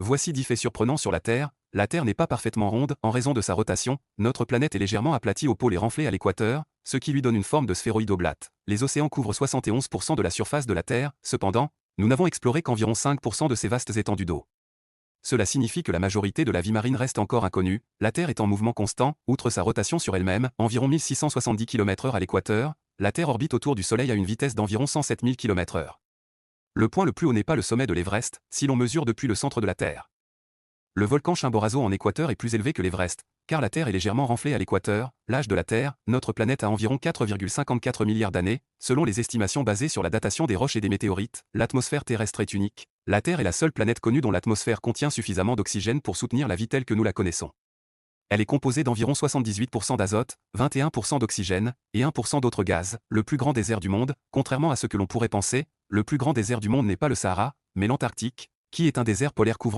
Voici 10 faits surprenants sur la Terre. La Terre n'est pas parfaitement ronde en raison de sa rotation, notre planète est légèrement aplatie au pôle et renflée à l'équateur, ce qui lui donne une forme de sphéroïde oblate. Les océans couvrent 71% de la surface de la Terre, cependant, nous n'avons exploré qu'environ 5% de ces vastes étendues d'eau. Cela signifie que la majorité de la vie marine reste encore inconnue, la Terre est en mouvement constant, outre sa rotation sur elle-même, environ 1670 km/h à l'équateur, la Terre orbite autour du Soleil à une vitesse d'environ 107 000 km/h. Le point le plus haut n'est pas le sommet de l'Everest, si l'on mesure depuis le centre de la Terre. Le volcan Chimborazo en Équateur est plus élevé que l'Everest, car la Terre est légèrement renflée à l'équateur. L'âge de la Terre, notre planète a environ 4,54 milliards d'années, selon les estimations basées sur la datation des roches et des météorites. L'atmosphère terrestre est unique. La Terre est la seule planète connue dont l'atmosphère contient suffisamment d'oxygène pour soutenir la vie telle que nous la connaissons. Elle est composée d'environ 78% d'azote, 21% d'oxygène, et 1% d'autres gaz. Le plus grand désert du monde, contrairement à ce que l'on pourrait penser, le plus grand désert du monde n'est pas le Sahara, mais l'Antarctique, qui est un désert polaire couvrant